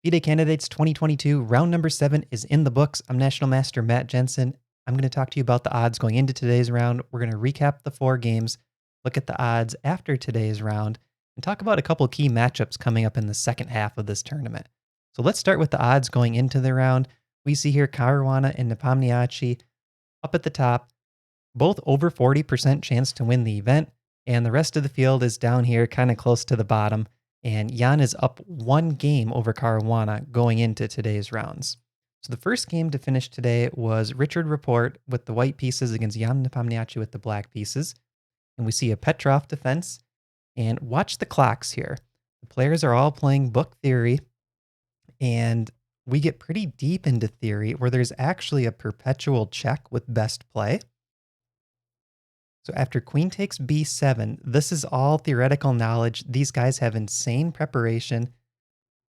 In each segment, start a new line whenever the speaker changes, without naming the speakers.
FIDE Candidates 2022, round number 7 is in the books. I'm National Master Matt Jensen. I'm going to talk to you about the odds going into today's round. We're going to recap the 4 games, look at the odds after today's round, and talk about a couple key matchups coming up in the second half of this tournament. So let's start with the odds going into the round. We see here Caruana and Nepomniachtchi up at the top, both over 40% chance to win the event, and the rest of the field is down here kind of close to the bottom. And Jan is up 1 game over Caruana going into today's rounds. So the first game to finish today was Richard Rapport with the white pieces against Jan Nepomniachtchi with the black pieces. And we see a Petrov defense. And watch the clocks here. The players are all playing book theory. And we get pretty deep into theory where there's actually a perpetual check with best play. So after queen takes b7, this is all theoretical knowledge. These guys have insane preparation.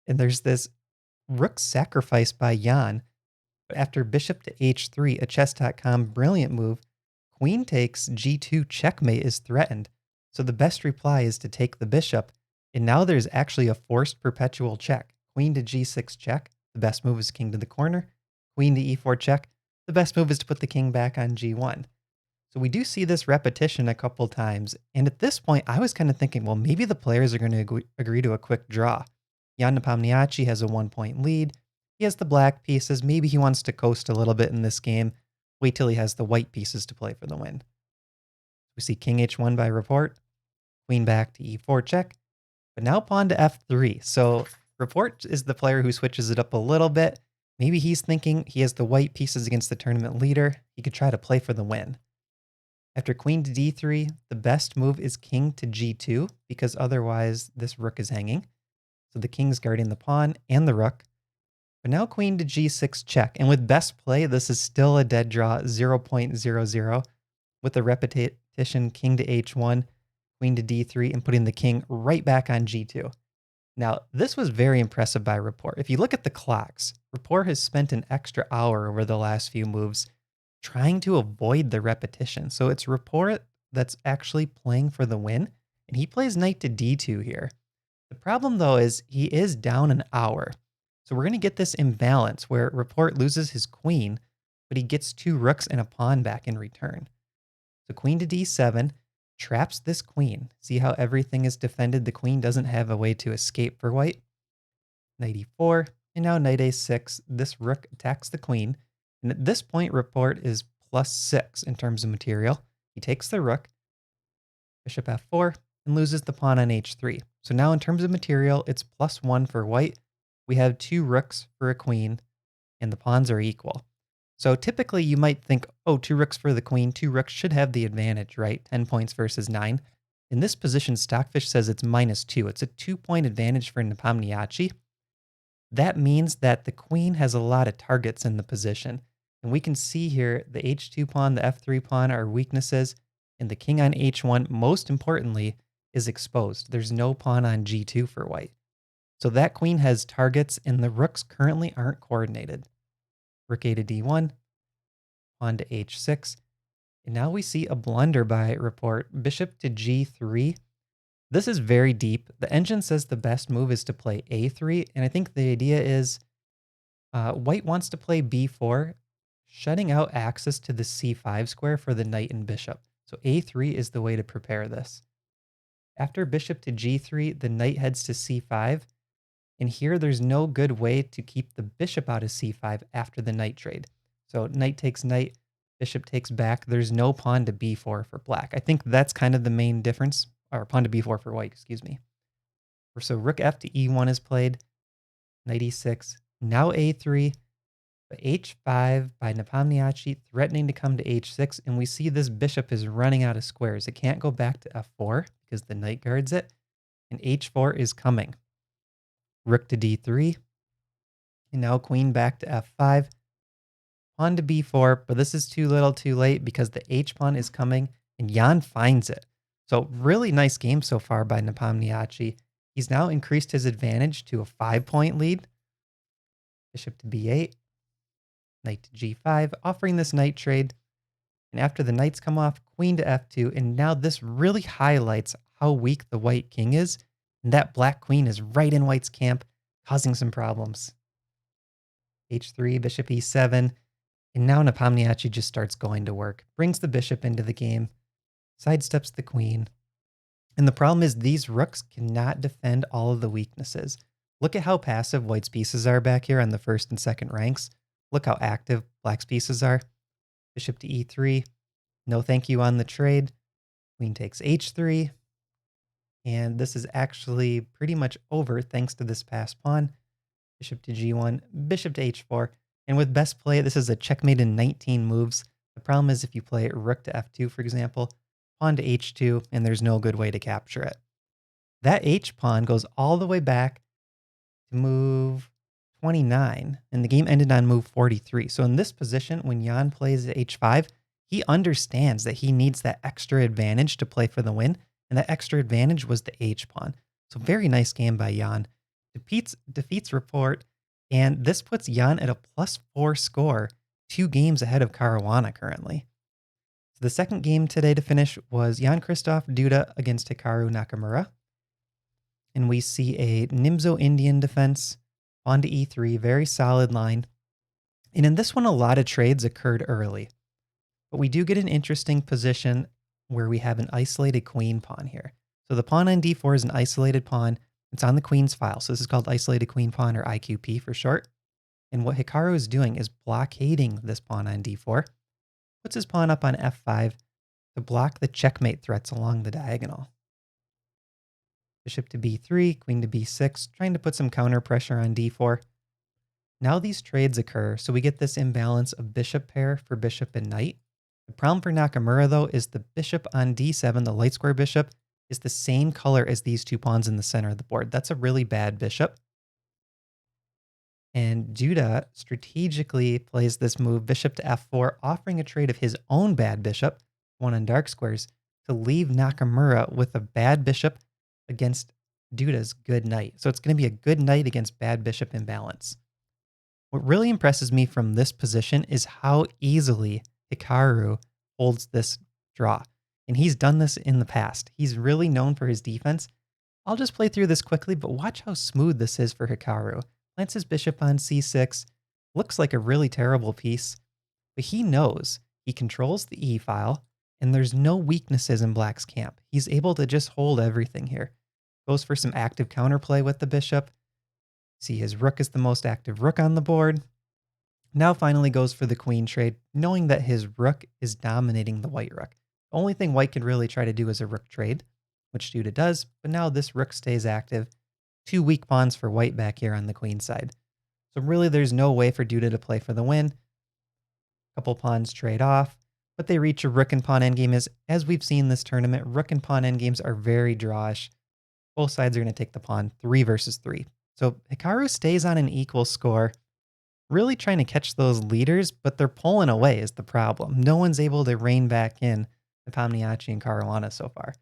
And there's this rook sacrifice by Jan. But after bishop to h3, a chess.com brilliant move, queen takes g2 checkmate is threatened. So the best reply is to take the bishop. And now there's actually a forced perpetual check. Queen to g6 check. The best move is king to the corner. Queen to e4 check. The best move is to put the king back on g1. So we do see this repetition a couple times. And at this point, I was kind of thinking, well, maybe the players are going to agree to a quick draw. Jan Nepomniachtchi has a 1-point lead. He has the black pieces. Maybe he wants to coast a little bit in this game. Wait till he has the white pieces to play for the win. We see king h1 by Rapport. Queen back to e4 check. But now pawn to f3. So Rapport is the player who switches it up a little bit. Maybe he's thinking he has the white pieces against the tournament leader. He could try to play for the win. After queen to d3, the best move is king to g2 because otherwise this rook is hanging. So the king's guarding the pawn and the rook. But now queen to g6 check. And with best play, this is still a dead draw, 0.00. With the repetition, king to h1, queen to d3, and putting the king right back on g2. Now, this was very impressive by Rapport. If you look at the clocks, Rapport has spent an extra hour over the last few moves trying to avoid the repetition. So it's Rapport that's actually playing for the win, and he plays knight to d2 here. The problem, though, is he is down an hour. So we're going to get this imbalance where Rapport loses his queen, but he gets 2 rooks and a pawn back in return. So queen to d7 traps this queen. See how everything is defended? The queen doesn't have a way to escape for white. Knight e4, and now knight a6. This rook attacks the queen. And at this point, Rapport is +6 in terms of material. He takes the rook, bishop f4, and loses the pawn on h3. So now in terms of material, it's +1 for white. We have 2 rooks for a queen, and the pawns are equal. So typically you might think, oh, 2 rooks for the queen, 2 rooks should have the advantage, right? 10 points versus 9. In this position, Stockfish says it's -2. It's a 2-point advantage for Nepomniachtchi. That means that the queen has a lot of targets in the position. And we can see here the h2 pawn, the f3 pawn are weaknesses, and the king on h1, most importantly, is exposed. There's no pawn on g2 for white. So that queen has targets, and the rooks currently aren't coordinated. Rook a to d1, pawn to h6, and now we see a blunder by Rapport, bishop to g3. This is very deep. The engine says the best move is to play a3, and I think the idea is white wants to play b4, shutting out access to the c5 square for the knight and bishop. So a3 is the way to prepare this. After bishop to g3, the knight heads to c5. And here there's no good way to keep the bishop out of c5 after the knight trade. So knight takes knight, bishop takes back. There's no pawn to b4 for black. I think that's kind of the main difference. Or pawn to b4 for white, excuse me. So rook f to e1 is played. Knight e6. Now a3. But h5 by Nepomniachtchi threatening to come to h6, and we see this bishop is running out of squares. It can't go back to f4 because the knight guards it, and h4 is coming. Rook to d3, and now queen back to f5. Pawn to b4, but this is too little too late because the h-pawn is coming, and Jan finds it. So really nice game so far by Nepomniachtchi. He's now increased his advantage to a 5-point lead. Bishop to b8. Knight to g5, offering this knight trade. And after the knights come off, queen to f2. And now this really highlights how weak the white king is. And that black queen is right in white's camp. causing some problems. H3, bishop E7, and now Nepomniachtchi just starts going to work. Brings the bishop into the game, sidesteps the queen. And the problem is these rooks cannot defend all of the weaknesses. Look at how passive white's pieces are back here on the first and second ranks. Look how active black's pieces are. Bishop to E3. No thank you on the trade. Queen takes H3. And this is actually pretty much over thanks to this passed pawn. Bishop to G1, bishop to H4. And with best play, this is a checkmate in 19 moves. The problem is if you play rook to F2, for example, pawn to H2, and there's no good way to capture it. That H pawn goes all the way back to move 29, and the game ended on move 43. So in this position, when Jan plays H5, he understands that he needs that extra advantage to play for the win, and that extra advantage was the H pawn. So very nice game by Jan. Defeats Rapport, and this puts Jan at a +4 score, 2 games ahead of Caruana currently. So the second game today to finish was Jan-Krzysztof Duda against Hikaru Nakamura. And we see a Nimzo Indian defense, pawn to E3, very solid line. And in this one, a lot of trades occurred early. But we do get an interesting position where we have an isolated queen pawn here. So the pawn on D4 is an isolated pawn. It's on the queen's file. So this is called isolated queen pawn, or IQP for short. And what Hikaru is doing is blockading this pawn on D4. Puts his pawn up on F5 to block the checkmate threats along the diagonal. Bishop to B3, queen to B6, trying to put some counter pressure on D4. Now these trades occur, so we get this imbalance of bishop pair for bishop and knight. The problem for Nakamura, though, is the bishop on D7, the light square bishop, is the same color as these two pawns in the center of the board. That's a really bad bishop. And Duda strategically plays this move, bishop to F4, offering a trade of his own bad bishop, one on dark squares, to leave Nakamura with a bad bishop against Duda's good knight. So it's going to be a good knight against bad bishop imbalance. What really impresses me from this position is how easily Hikaru holds this draw. And he's done this in the past. He's really known for his defense. I'll just play through this quickly, but watch how smooth this is for Hikaru. Plants his bishop on C6. Looks like a really terrible piece, but he knows he controls the E file, and there's no weaknesses in black's camp. He's able to just hold everything here. Goes for some active counterplay with the bishop. See, his rook is the most active rook on the board. Now finally goes for the queen trade, knowing that his rook is dominating the white rook. The only thing white could really try to do is a rook trade, which Duda does, but now this rook stays active. 2 weak pawns for white back here on the queen side. So really there's no way for Duda to play for the win. Couple pawns trade off, but they reach a rook and pawn endgame. As we've seen this tournament, rook and pawn endgames are very drawish. Both sides are going to take the pawn 3 versus 3. So Hikaru stays on an equal score, really trying to catch those leaders, but they're pulling away is the problem. No one's able to rein back in Nepomniachtchi and Caruana so far.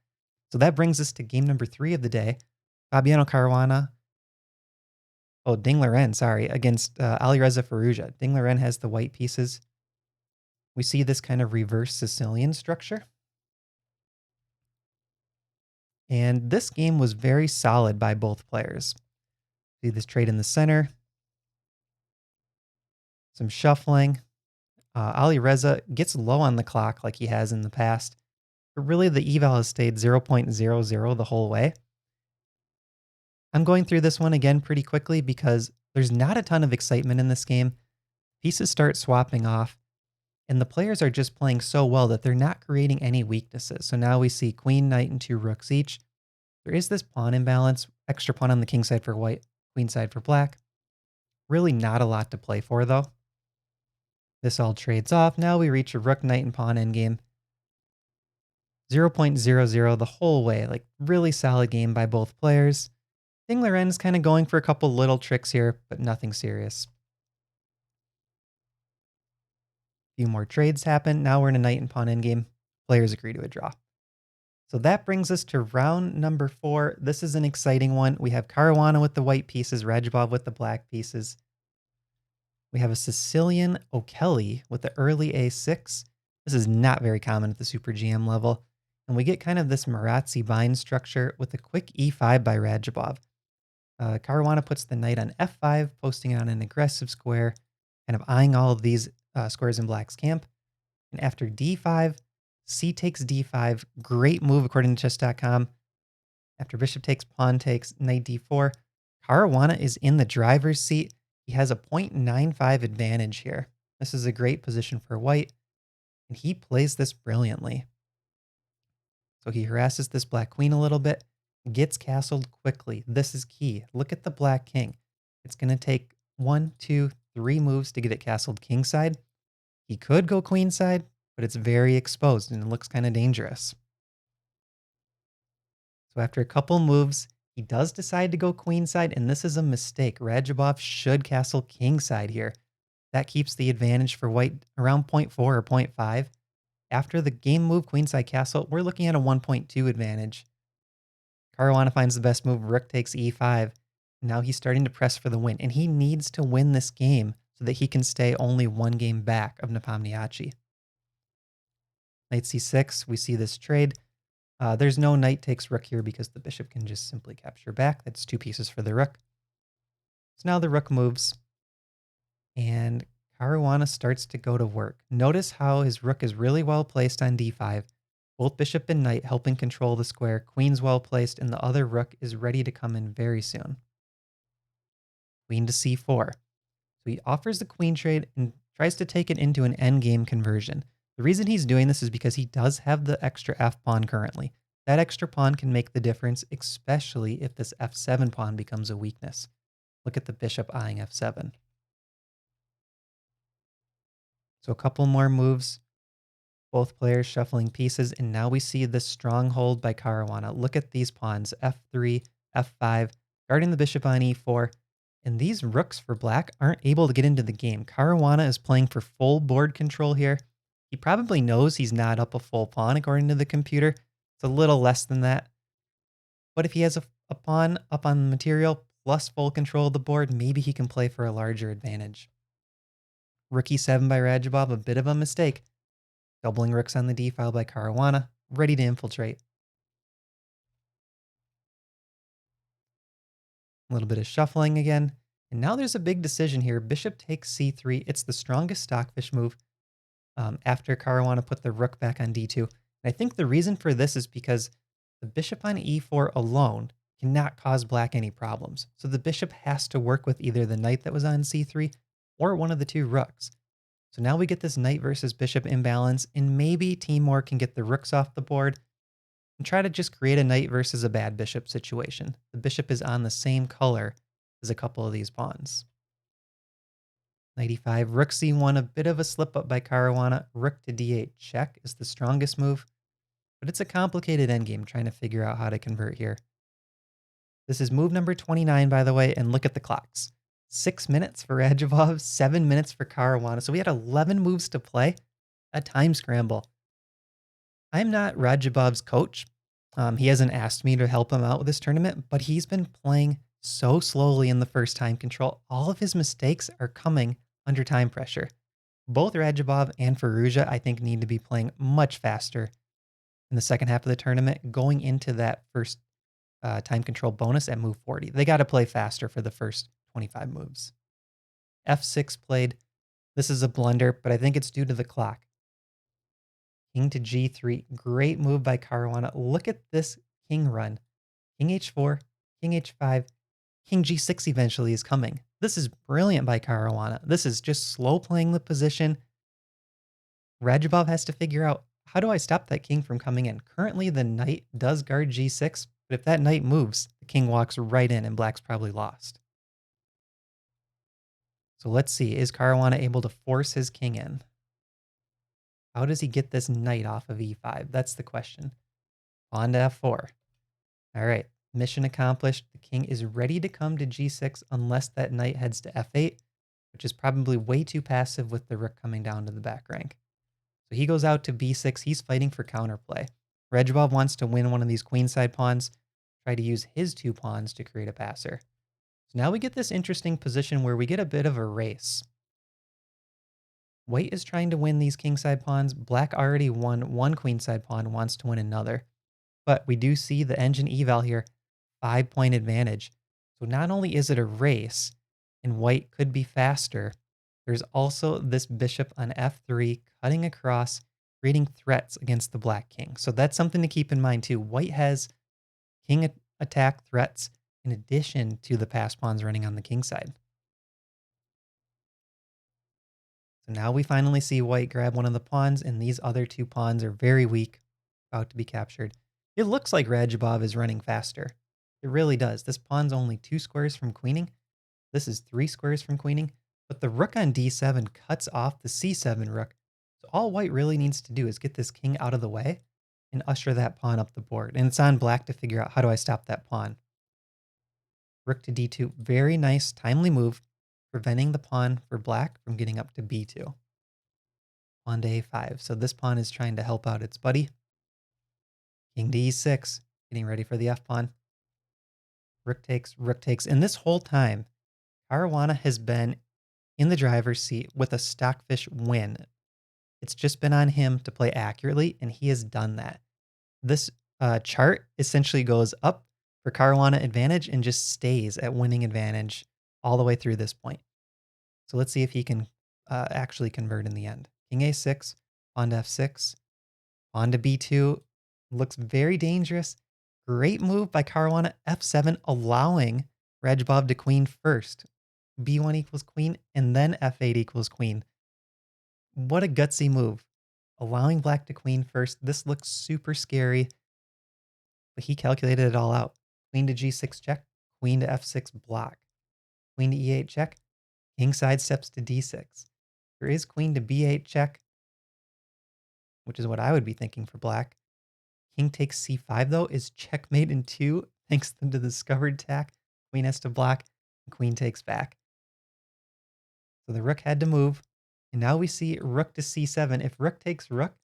So that brings us to game number 3 of the day. Fabiano Caruana, Ding Liren, sorry, against Alireza Firouzja. Ding Liren has the white pieces. We see this kind of reverse Sicilian structure. And this game was very solid by both players. See this trade in the center. Some shuffling. Alireza gets low on the clock like he has in the past. But really the eval has stayed 0.00 the whole way. I'm going through this one again pretty quickly because there's not a ton of excitement in this game. Pieces start swapping off, and the players are just playing so well that they're not creating any weaknesses. So now we see queen, knight, and 2 rooks each. There is this pawn imbalance, extra pawn on the king side for white, queen side for black. Really not a lot to play for, though. This all trades off. Now we reach a rook, knight, and pawn endgame. 0.00 the whole way. Like, really solid game by both players. Ding Liren is kind of going for a couple little tricks here, but nothing serious. A few more trades happen. Now we're in a knight and pawn endgame. Players agree to a draw. So that brings us to round number 4. This is an exciting one. We have Caruana with the white pieces, Radjabov with the black pieces. We have a Sicilian O'Kelly with the early A6. This is not very common at the Super GM level. And we get kind of this Marazzi bind structure with a quick E5 by Radjabov. Caruana puts the knight on f5, posting on an aggressive square, kind of eyeing all of these squares in black's camp. And after d5, c takes d5. Great move according to chess.com. After bishop takes, pawn takes, knight d4. Caruana is in the driver's seat. He has a 0.95 advantage here. This is a great position for white, and he plays this brilliantly. So he harasses this black queen a little bit, gets castled quickly. This is key. Look at the black king. It's going to take 1, 2, 3 moves to get it castled kingside. He could go queenside, but it's very exposed and it looks kind of dangerous. So after a couple moves, he does decide to go queenside, and this is a mistake. Radjabov should castle kingside here. That keeps the advantage for white around 0.4 or 0.5. After the game move queenside castle, we're looking at a 1.2 advantage. Caruana finds the best move, rook takes e5. Now he's starting to press for the win, and he needs to win this game so that he can stay only one game back of Nepomniachtchi. Knight c6, we see this trade. There's no knight takes rook here because the bishop can just simply capture back. That's 2 pieces for the rook. So now the rook moves, and Caruana starts to go to work. Notice how his rook is really well placed on d5. Both bishop and knight helping control the square. Queen's well placed, and the other rook is ready to come in very soon. Queen to c4. So he offers the queen trade and tries to take it into an endgame conversion. The reason he's doing this is because he does have the extra f pawn currently. That extra pawn can make the difference, especially if this f7 pawn becomes a weakness. Look at the bishop eyeing f7. So a couple more moves. Both players shuffling pieces, and now we see this stronghold by Caruana. Look at these pawns, f3, f5, guarding the bishop on e4. And these rooks for black aren't able to get into the game. Caruana is playing for full board control here. He probably knows he's not up a full pawn according to the computer. It's a little less than that. But if he has a pawn up on the material plus full control of the board, maybe he can play for a larger advantage. Rook e7 by Radjabov, a bit of a mistake. Doubling rooks on the d file by Caruana, ready to infiltrate. A little bit of shuffling again. And now there's a big decision here. Bishop takes c3. It's the strongest stockfish move after Caruana put the rook back on d2. And I think the reason for this is because the bishop on e4 alone cannot cause black any problems. So the bishop has to work with either the knight that was on c3 or one of the 2 rooks. So now we get this knight versus bishop imbalance, and maybe Timur can get the rooks off the board and try to just create a knight versus a bad bishop situation. The bishop is on the same color as a couple of these pawns. Knight e5, rook c1, a bit of a slip up by Caruana. Rook to d8 check is the strongest move, but it's a complicated endgame trying to figure out how to convert here. This is move number 29, by the way, and look at the clocks. 6 minutes for Radjabov, 7 minutes for Caruana. So we had 11 moves to play, a time scramble. I'm not Radjabov's coach. He hasn't asked me to help him out with this tournament, but he's been playing so slowly in the first time control. All of his mistakes are coming under time pressure. Both Radjabov and Firouzja, I think, need to be playing much faster in the second half of the tournament, going into that first time control bonus at move 40. They got to play faster for the first 25 moves. f6 played. This is a blunder, but I think it's due to the clock. King to g3. Great move by Caruana. Look at this king run. King h4, king h5, king g6 eventually is coming. This is brilliant by Caruana. This is just slow playing the position. Radjabov has to figure out, how do I stop that king from coming in? Currently, the knight does guard g6, but if that knight moves, the king walks right in and black's probably lost. So let's see, is Caruana able to force his king in? How does he get this knight off of e5? That's the question. Pawn to f4. All right, mission accomplished. The king is ready to come to g6 unless that knight heads to f8, which is probably way too passive with the rook coming down to the back rank. So he goes out to b6. He's fighting for counterplay. Radjabov wants to win one of these queenside pawns, try to use his 2 pawns to create a passer. So now we get this interesting position where we get a bit of a race. White is trying to win these kingside pawns. Black already won one queenside pawn, wants to win another. But we do see the engine eval here, 5-point advantage. So not only is it a race and white could be faster, there's also this bishop on f3 cutting across, creating threats against the black king. So that's something to keep in mind too. White has attack threats in addition to the passed pawns running on the king side. So now we finally see white grab one of the pawns, and these other two pawns are very weak, about to be captured. It looks like Radjabov is running faster. It really does. This pawn's only 2 squares from queening. This is 3 squares from queening, but the rook on d7 cuts off the c7 rook. So all white really needs to do is get this king out of the way and usher that pawn up the board. And it's on black to figure out, how do I stop that pawn? Rook to d2, very nice, timely move, preventing the pawn for black from getting up to b2. Pawn to a5. So this pawn is trying to help out its buddy. King to e6, getting ready for the f pawn. Rook takes, rook takes. And this whole time, Caruana has been in the driver's seat with a stockfish win. It's just been on him to play accurately, and he has done that. This chart essentially goes up for Caruana advantage and just stays at winning advantage all the way through this point. So let's see if he can actually convert in the end. King a6, pawn to f6, pawn to b2. Looks very dangerous. Great move by Caruana. f7, allowing Radjabov to queen first. b1 equals queen, and then f8 equals queen. What a gutsy move. Allowing black to queen first. This looks super scary, but he calculated it all out. Queen to g6 check, queen to f6 block. Queen to e8 check, king side steps to d6. There is queen to b8 check, which is what I would be thinking for black. King takes c5, though, is checkmate in 2, thanks to the discovered tack. Queen has to block, and queen takes back. So the rook had to move, and now we see rook to c7. If rook takes rook,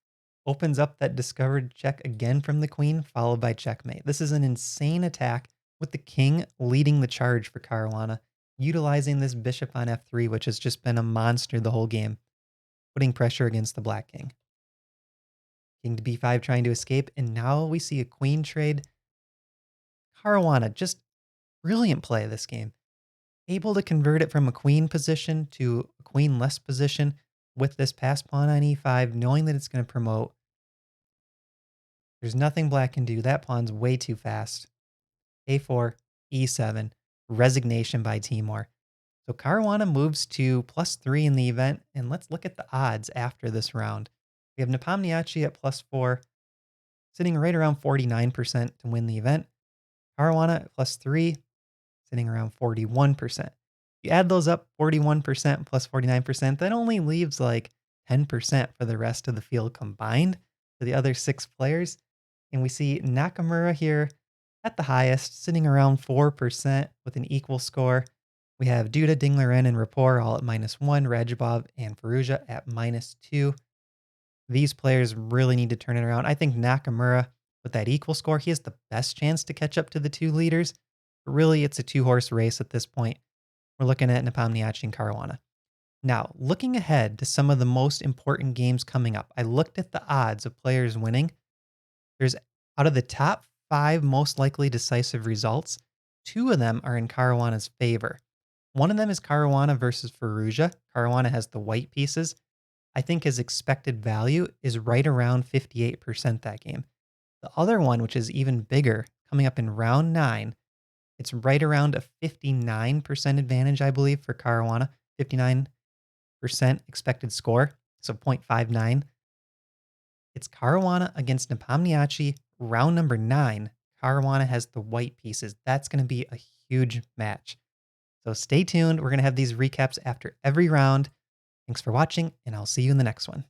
opens up that discovered check again from the queen, followed by checkmate. This is an insane attack with the king leading the charge for Caruana, utilizing this bishop on f3, which has just been a monster the whole game, putting pressure against the black king. King to b5 trying to escape, and now we see a queen trade. Caruana, just brilliant play this game. Able to convert it from a queen position to a queen-less position with this passed pawn on e5, knowing that it's going to promote. There's nothing black can do. That pawn's way too fast. a4, e7, resignation by Timur. So Caruana moves to +3 in the event, and let's look at the odds after this round. We have Nepomniachtchi at +4, sitting right around 49% to win the event. Caruana at +3, sitting around 41%. You add those up, 41% plus 49%, that only leaves like 10% for the rest of the field combined for the other 6 players. And we see Nakamura here at the highest, sitting around 4% with an equal score. We have Duda, Dingler, and Rapport all at -1, Radjabov and Firouzja at -2. These players really need to turn it around. I think Nakamura, with that equal score, he has the best chance to catch up to the 2 leaders. But really, it's a 2-horse race at this point. We're looking at Nepomniachtchi and Caruana. Now, looking ahead to some of the most important games coming up, I looked at the odds of players winning. There's, out of the top 5 most likely decisive results, 2 of them are in Caruana's favor. One of them is Caruana versus Firouzja. Caruana has the white pieces. I think his expected value is right around 58% that game. The other one, which is even bigger, coming up in round 9, it's right around a 59% advantage, I believe, for Caruana. 59% expected score, so 0.59. It's Caruana against Nepomniachtchi, round number 9. Caruana has the white pieces. That's going to be a huge match. So stay tuned. We're going to have these recaps after every round. Thanks for watching, and I'll see you in the next one.